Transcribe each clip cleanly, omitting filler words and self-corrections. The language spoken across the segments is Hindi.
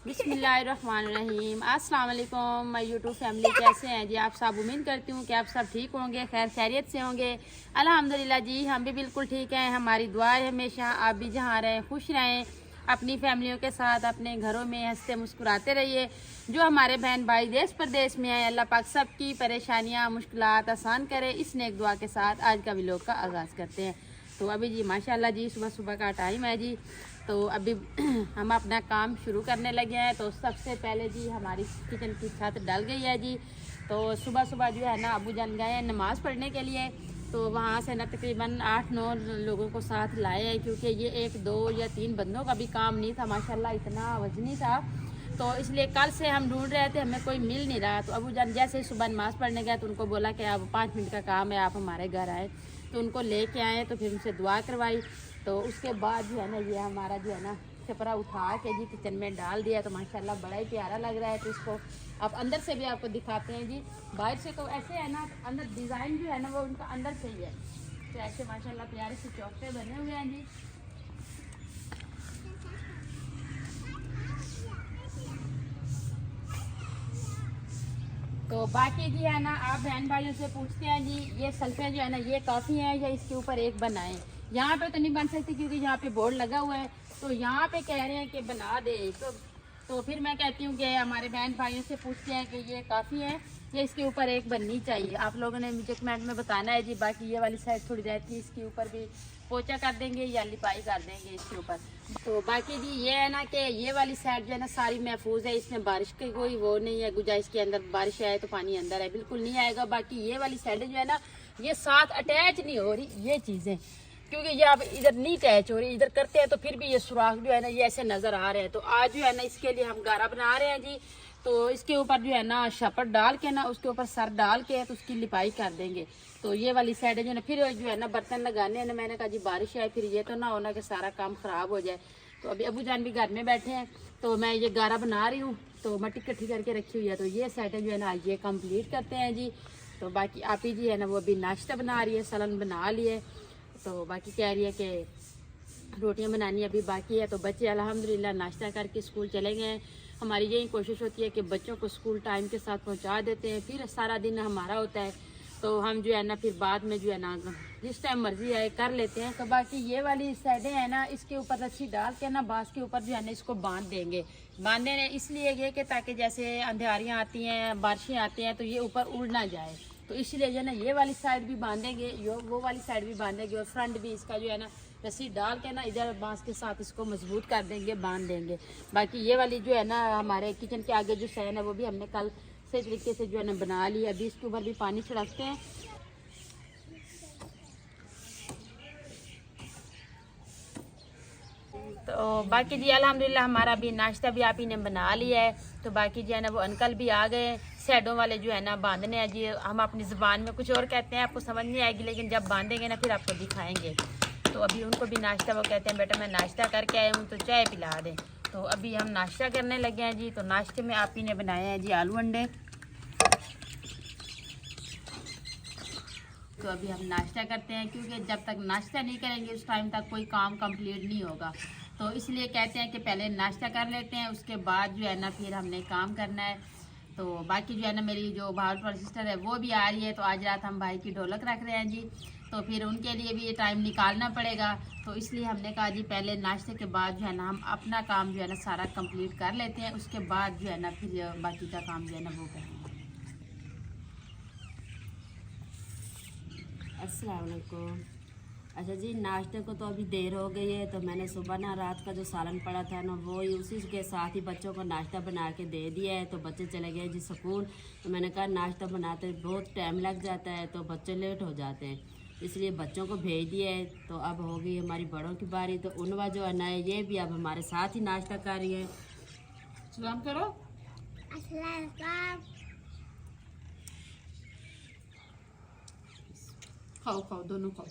बिस्मिल्लाहिर्रहमानिर्रहीम। अस्सलाम वालेकुम माय यूट्यूब फैमिली, कैसे हैं जी आप सब। उम्मीद करती हूँ कि आप सब ठीक होंगे, खैर खैरियत से होंगे। अल्हम्दुलिल्लाह जी हम भी बिल्कुल ठीक हैं। हमारी दुआ है हमेशा आप भी जहाँ रहें खुश रहें, अपनी फैमिलियों के साथ अपने घरों में हंसते मुस्कुराते रहिए। जो हमारे बहन भाई देश प्रदेश में हैं, अल्लाह पाक सबकी परेशानियाँ मुश्किलात आसान करे। इस नेक दुआ के साथ आज का व्लॉग का आगाज़ करते हैं। तो अभी जी माशाल्लाह जी सुबह सुबह का टाइम है जी, तो अभी हम अपना काम शुरू करने लगे हैं। तो सबसे पहले जी हमारी किचन की छत डल गई है जी। तो सुबह सुबह जो है ना अबू जान गए हैं नमाज़ पढ़ने के लिए। तो वहाँ से ना तकरीबन 8-9 लोगों को साथ लाए हैं, क्योंकि ये 1-2 या 3 बंदों का भी काम नहीं था, माशाल्लाह इतना वजनी था। तो इसलिए कल से हम ढूंढ रहे थे, हमें कोई मिल नहीं रहा। तो अबू जान जैसे ही सुबह नमाज़ पढ़ने गए तो उनको बोला कि अब 5 मिनट का काम है, आप हमारे घर आए। तो उनको लेके आए, तो फिर उनसे दुआ करवाई। तो उसके बाद जो है ना ये हमारा जो है ना छपरा उठा के जी किचन में डाल दिया। तो माशाल्लाह बड़ा ही प्यारा लग रहा है। तो इसको आप अंदर से भी आपको दिखाते हैं जी। बाहर से तो ऐसे है ना, अंदर डिज़ाइन जो है ना वो उनका अंदर से ही है। तो ऐसे माशाल्लाह प्यारे से चौकटे बने हुए हैं जी। तो बाकी जी है ना आप बहन भाइयों से पूछते हैं जी ये सल्फे जो है ना ये काफ़ी है या इसके ऊपर एक बनाएं। यहाँ पे तो नहीं बन सकती क्योंकि यहाँ पे बोर्ड लगा हुआ है। तो यहाँ पे कह रहे हैं कि बना दे। तो फिर मैं कहती हूँ कि हमारे बहन भाइयों से पूछते हैं कि ये काफ़ी है या इसके ऊपर एक बननी चाहिए। आप लोगों ने मुझे कमेंट में बताना है जी। बाकी ये वाली साइड थोड़ी रहती है, इसके ऊपर भी पोचा कर देंगे या लिपाई कर देंगे इसके ऊपर। तो बाकी जी ये है ना कि ये वाली साइड जो है ना सारी महफूज है, इसमें बारिश की कोई वो नहीं है गुंजाइश के अंदर बारिश आए तो पानी अंदर है बिल्कुल नहीं आएगा। बाकी ये वाली साइड जो है ना ये साथ अटैच नहीं हो रही ये चीज़ें, क्योंकि ये अब इधर नहीं अटैच हो रही, इधर करते हैं तो फिर भी ये सुराख जो है ना ये ऐसे नज़र आ रहे हैं। तो आज जो है ना इसके लिए हम गारा बना रहे हैं जी। तो इसके ऊपर जो है ना शपट डाल के ना उसके ऊपर सर डाल के तो उसकी लिपाई कर देंगे। तो ये वाली साइड जो है ना फिर जो है ना बर्तन लगाने हैं। मैंने कहा जी बारिश आए फिर ये तो ना होना कि सारा काम ख़राब हो जाए। तो अभी अबू जान भी घर में बैठे हैं, तो मैं ये गारा बना रही हूँ। तो मट्टी इकट्ठी करके रखी हुई है। तो ये साइड जो है ना ये कंप्लीट करते हैं जी। तो बाकी आप ही जी है ना वो अभी नाश्ता बना रही है, सलन बना लिए। तो बाकी कह रही है कि रोटियां बनानी अभी बाकी है। तो बच्चे अल्हम्दुलिल्लाह नाश्ता करके स्कूल चले गए हैं। हमारी यही कोशिश होती है कि बच्चों को स्कूल टाइम के साथ पहुंचा देते हैं, फिर सारा दिन हमारा होता है। तो हम जो है ना फिर बाद में जो है ना जिस टाइम मर्जी आए कर लेते हैं। तो बाकी ये वाली साइडें हैं ना इसके ऊपर रस्सी डाल के ना बांस के ऊपर जो है ना इसको बांध देंगे। बांधने इसलिए ये कि ताकि जैसे अंधेरियाँ आती हैं बारिशें आती हैं तो ये ऊपर उड़ ना जाए। तो इसलिए जो है ना ये वाली साइड भी बांधेंगे, वो वाली साइड भी बांधेंगे और फ्रंट भी इसका जो है ना रस्सी डाल के ना इधर बांस के साथ इसको मजबूत कर देंगे, बांध देंगे। बाकी ये वाली जो है ना हमारे किचन के आगे जो सैन है वो भी हमने कल सही तरीके से जो है ना बना लिया। अभी इसके ऊपर भी पानी छिड़कते हैं। तो बाकी जी अल्हम्दुलिल्लाह हमारा भी नाश्ता भी आप ही ने बना लिया है। तो बाकी जो है ना वो अंकल भी आ गए सैडों वाले जो है ना बांधने हैं जी। हम अपनी ज़ुबान में कुछ और कहते हैं, आपको समझ नहीं आएगी, लेकिन जब बांधेंगे ना फिर आपको दिखाएंगे। तो अभी उनको भी नाश्ता, वो कहते हैं बेटा मैं नाश्ता करके आया हूँ तो चाय पिला दें। तो अभी हम नाश्ता करने लगे हैं जी। तो नाश्ते में आप ही ने बनाए हैं जी आलू अंडे। तो अभी हम नाश्ता करते हैं, क्योंकि जब तक नाश्ता नहीं करेंगे उस टाइम तक कोई काम कंप्लीट नहीं होगा। तो इसलिए कहते हैं कि पहले नाश्ता कर लेते हैं, उसके बाद जो है ना फिर हमने काम करना है। तो बाकी जो है ना मेरी जो भावलपुर सिस्टर है वो भी आ रही है। तो आज रात हम भाई की ढोलक रख रहे हैं जी। तो फिर उनके लिए भी ये टाइम निकालना पड़ेगा। तो इसलिए हमने कहा जी पहले नाश्ते के बाद जो है ना हम अपना काम जो है ना सारा कंप्लीट कर लेते हैं, उसके बाद जो है ना फिर बाकी का काम जो है ना वो करेंगे। अस्सलाम वालेकुम। अच्छा जी, नाश्ते को तो अभी देर हो गई है, तो मैंने सुबह ना रात का जो सालन पड़ा था ना वो ही उसी के साथ ही बच्चों को नाश्ता बना के दे दिया है। तो बच्चे चले गए जी स्कूल। तो मैंने कहा नाश्ता बनाते बहुत टाइम लग जाता है तो बच्चे लेट हो जाते हैं, इसलिए बच्चों को भेज दिया है। तो अब हो गई हमारी बड़ों की बारी। तो उनवा जो है ना ये भी अब हमारे साथ ही नाश्ता कर रही है। सलाम करो। खाओ खाओ, दोनों खाओ।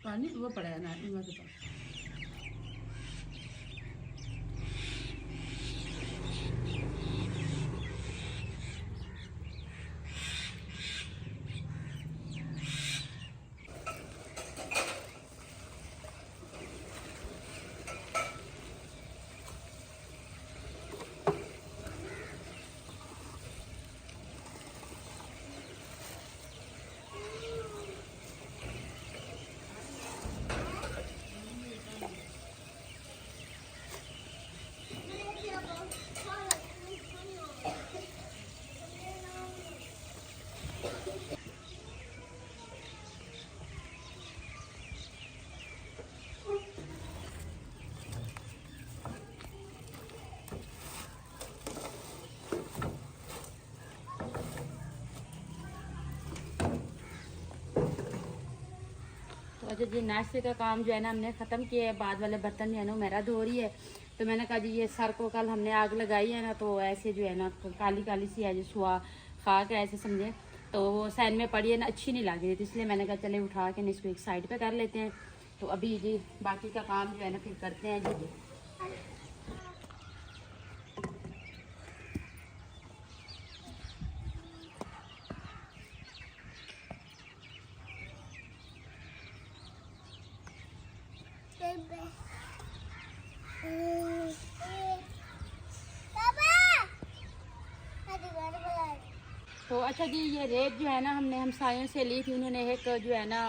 पानी वो पड़ा है ना इनमें के पास। तो अच्छा जी नाश्ते का काम जो है ना हमने ख़त्म किया है। बाद वाले बर्तन जो है ना मेरा धो रही है। तो मैंने कहा जी ये सर को कल हमने आग लगाई है ना, तो ऐसे जो है ना काली काली सी है जो सुहा खा के ऐसे समझे, तो वो सैन में पड़ी है ना, अच्छी नहीं लग रही थी। इसलिए मैंने कहा चले उठा के इसको एक साइड पे कर लेते हैं। तो अभी जी बाकी का काम जो है ना फिर करते हैं जी। तो अच्छा जी ये रेत जो है ना हमने हमसायों से ली थी। उन्होंने एक जो है ना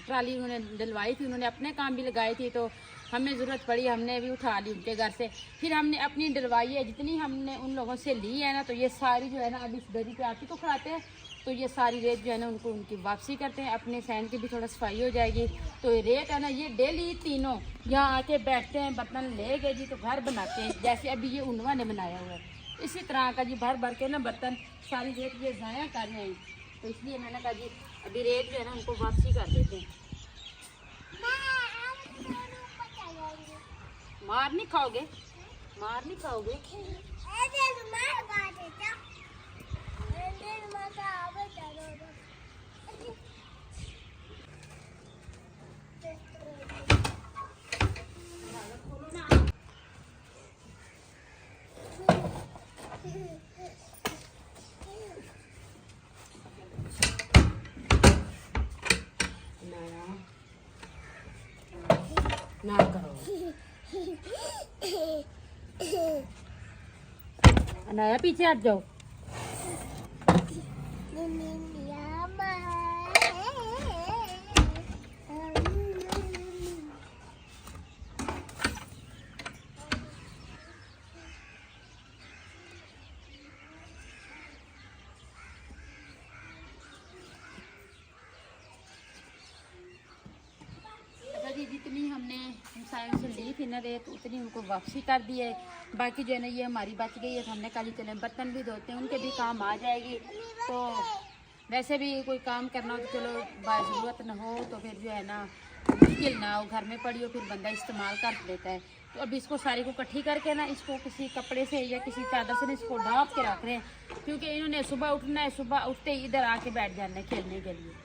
ट्राली उन्होंने डलवाई थी, उन्होंने अपने काम भी लगाई थी। तो हमें ज़रूरत पड़ी, हमने भी उठा ली उनके घर से। फिर हमने अपनी डलवाई है, जितनी हमने उन लोगों से ली है ना, तो ये सारी जो है ना अब इस दरी पे आती को खड़ाते हैं। तो ये सारी रेत जो है ना उनको उनकी वापसी करते हैं। अपने सैन की भी थोड़ा सफाई हो जाएगी। तो ये रेत है ना ये डेली तीनों यहाँ आके बैठते हैं, बर्तन ले गए जी तो घर बनाते हैं। जैसे अभी ये उनवा ने बनाया हुआ है इसी तरह का जी भर भर के ना बर्तन सारी रेत ये ज़ाया कर रहे हैं। तो इसलिए मैंने कहा जी अभी रेत जो है ना उनको वापसी कर देते हैं। मार नहीं खाओगे, मार नहीं खाओगे। ना करो अनाया पीछे हट जाओ। जितनी हमने हमसायों से ली थी ना रेत उतनी उनको वापसी कर दी है। बाकी जो है ना ये हमारी बच गई है, तो हमने कहा जी चले बर्तन भी धोते हैं, उनके भी काम आ जाएगी। तो वैसे भी कोई काम करना हो तो चलो बाज़रूरत ना हो तो फिर जो है ना मुश्किल ना हो, घर में पड़ी हो फिर बंदा इस्तेमाल कर लेता है। तो अभी इसको सारी को इकट्ठी करके ना इसको किसी कपड़े से या किसी चादर से ना इसको ढाँप के रख रहे हैं, क्योंकि इन्होंने सुबह उठना है, सुबह उठते ही इधर आके बैठ जाना है खेलने के लिए।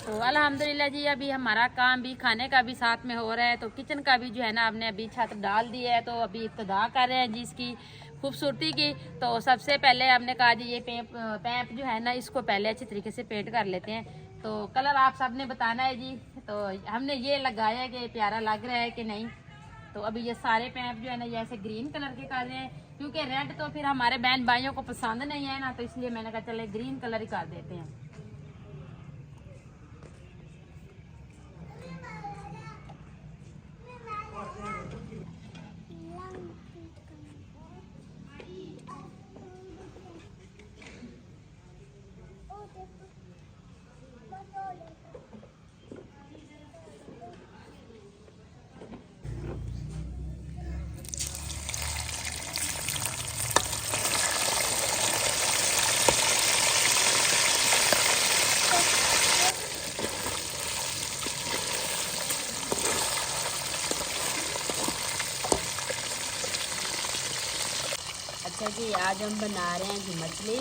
तो अल्हम्दुलिल्लाह जी अभी हमारा काम भी खाने का भी साथ में हो रहा है। तो किचन का भी जो है ना हमने अभी छत डाल दी है, तो अभी इब्तिदा कर रहे हैं जी इसकी खूबसूरती की। तो सबसे पहले हमने कहा जी ये पैप जो है ना इसको पहले अच्छी तरीके से पेंट कर लेते हैं। तो कलर आप सब ने बताना है जी। तो हमने ये लगाया कि प्यारा लग रहा है कि नहीं। तो अभी ये सारे पैप जो है ना ये ऐसे ग्रीन कलर के कर रहे हैं, क्योंकि रेड तो फिर हमारे बहन भाइयों को पसंद नहीं है ना, तो इसलिए मैंने कहा चले ग्रीन कलर ही कर देते हैं। अच्छा जी, आज हम बना रहे हैं जी मछली।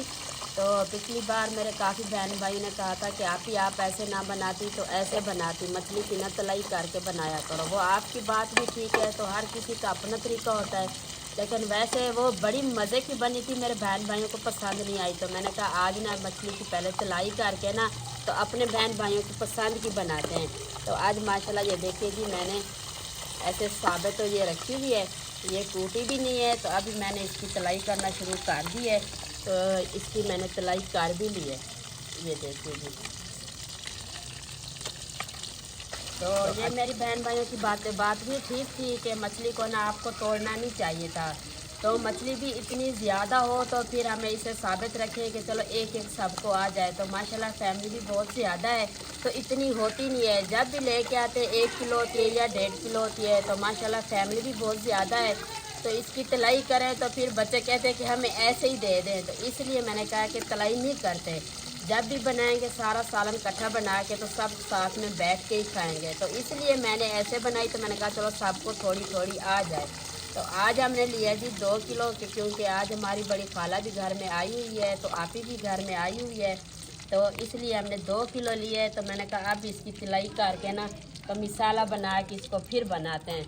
तो पिछली बार मेरे काफ़ी बहन भाई ने कहा था कि आप ऐसे ना बनाती तो ऐसे बनाती, मछली की ना तलाई करके बनाया करो। वो आपकी बात भी ठीक है, तो हर किसी का अपना तरीका होता है, लेकिन वैसे वो बड़ी मज़े की बनी थी, मेरे बहन भाइयों को पसंद नहीं आई। तो मैंने कहा आज ना मछली की पहले तलाई करके ना तो अपने बहन भाइयों की पसंद की बनाते हैं। तो आज माशाल्लाह ये देखिए जी मैंने ऐसे साबित तो ये रखी हुई है, ये टूटी भी नहीं है। तो अभी मैंने इसकी तलाई करना शुरू कर दी है, तो इसकी मैंने तलाई कर भी ली है, ये देखिए जी। तो ये मेरी बहन भाइयों की बात भी ठीक थी कि मछली को ना आपको तोड़ना नहीं चाहिए था। तो मछली भी इतनी ज़्यादा हो तो फिर हमें इसे साबित रखें कि चलो एक एक सबको आ जाए। तो माशाल्लाह फैमिली भी बहुत ज़्यादा है, तो इतनी होती नहीं है। जब भी लेके आते 1 किलो होती है या 1.5 किलो होती है। तो माशाल्लाह फैमिली भी बहुत ज़्यादा है, तो इसकी तलाई करें तो फिर बच्चे कहते हैं कि हमें ऐसे ही दे दें। तो इसलिए मैंने कहा कि तलाई नहीं करते, जब भी बनाएंगे सारा सालन इकट्ठा बना के तो सब साथ में बैठ के ही खाएंगे। तो इसलिए मैंने ऐसे बनाई। तो मैंने कहा चलो सबको थोड़ी थोड़ी आ जाए। तो आज हमने लिया जी 2 किलो के, क्योंकि आज हमारी बड़ी खाला भी घर में आई हुई है, तो आपी भी घर में आई हुई है, तो इसलिए हमने 2 किलो लिए है। तो मैंने कहा अब इसकी तिलाई करके ना तो मिसाला बना के इसको फिर बनाते हैं।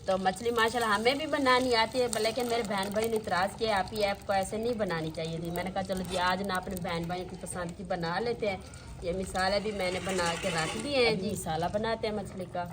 तो मछली माशाल्लाह हमें भी बनानी आती है, लेकिन मेरे बहन भाई ने इतराज़ किया आप ही आपको ऐसे नहीं बनानी चाहिए थी। मैंने कहा चलो जी आज ना अपने बहन भाई की पसंद की बना लेते हैं। ये मिसाले भी मैंने बना के रख दिए हैं जी, मिसाला बनाते हैं मछली का।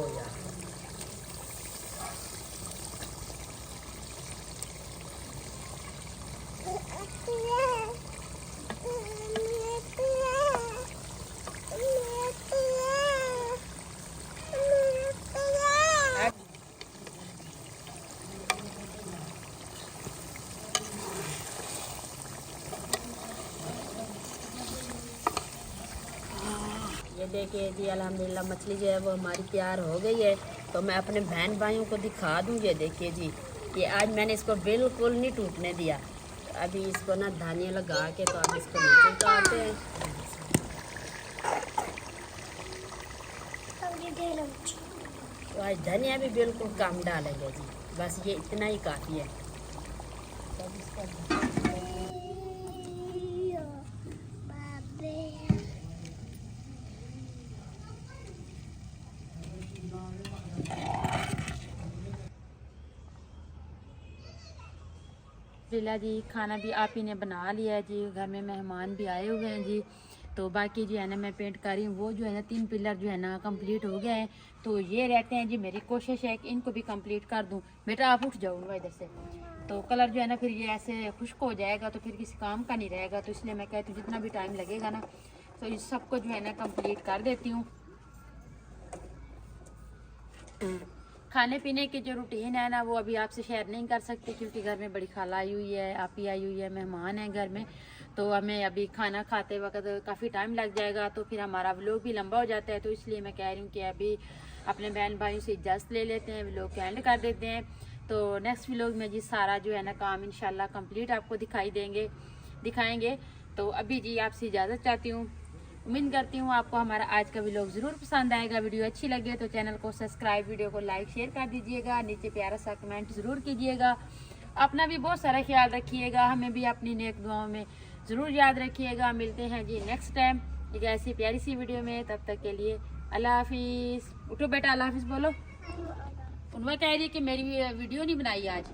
हो जाएगा। ये देखिए जी अल्हम्दुलिल्लाह मछली जो है वो हमारी तैयार हो गई है। तो मैं अपने बहन भाइयों को दिखा दूँ। ये देखिए जी, ये आज मैंने इसको बिल्कुल नहीं टूटने दिया। तो अभी इसको ना धनिया लगा के तो अब इसको नीचे उतारते हैं। तो आज धनिया भी बिल्कुल कम डालेंगे जी, बस ये इतना ही काफ़ी है। बिल्ला जी खाना भी आप ही ने बना लिया है जी, घर में मेहमान भी आए हुए हैं जी। तो बाकी जो है ना मैं पेंट कर रही हूँ, वो जो है ना 3 पिलर जो है ना कंप्लीट हो गए हैं। तो ये रहते हैं जी, मेरी कोशिश है कि इनको भी कंप्लीट कर दूँ। बेटा आप उठ जाऊँगा इधर से, तो कलर जो है ना फिर ये ऐसे खुश्क हो जाएगा तो फिर किसी काम का नहीं रहेगा। तो इसलिए मैं कहती हूँ जितना भी टाइम लगेगा ना तो इस सबको जो है ना कंप्लीट कर देती हूँ। खाने पीने की जो रूटीन है ना वो अभी आपसे शेयर नहीं कर सकती, क्योंकि घर में बड़ी खाला आई हुई है, आप ही आई हुई है, मेहमान हैं घर में। तो हमें अभी खाना खाते वक्त काफ़ी टाइम लग जाएगा, तो फिर हमारा व्लॉग भी लंबा हो जाता है। तो इसलिए मैं कह रही हूँ कि अभी अपने बहन भाइयों से इजाज़त ले लेते हैं, व्लॉग को एंड कर देते हैं। तो नेक्स्ट व्लॉग में जी सारा जो है ना काम इंशाल्लाह कंप्लीट आपको दिखाएंगे। तो अभी जी आपसे इजाज़त चाहती हूँ। उम्मीद करती हूँ आपको हमारा आज का व्लॉग ज़रूर पसंद आएगा। वीडियो अच्छी लगे तो चैनल को सब्सक्राइब, वीडियो को लाइक शेयर कर दीजिएगा, नीचे प्यारा सा कमेंट ज़रूर कीजिएगा। अपना भी बहुत सारा ख्याल रखिएगा, हमें भी अपनी नेक दुआओं में ज़रूर याद रखिएगा। मिलते हैं जी नेक्स्ट टाइम एक ऐसी प्यारी सी वीडियो में। तब तक के लिए अल्लाह हाफिज़। उठो बेटा, अल्लाह हाफिज़ बोलो। उनमें कह रही है कि मेरी वीडियो नहीं बनाई आज।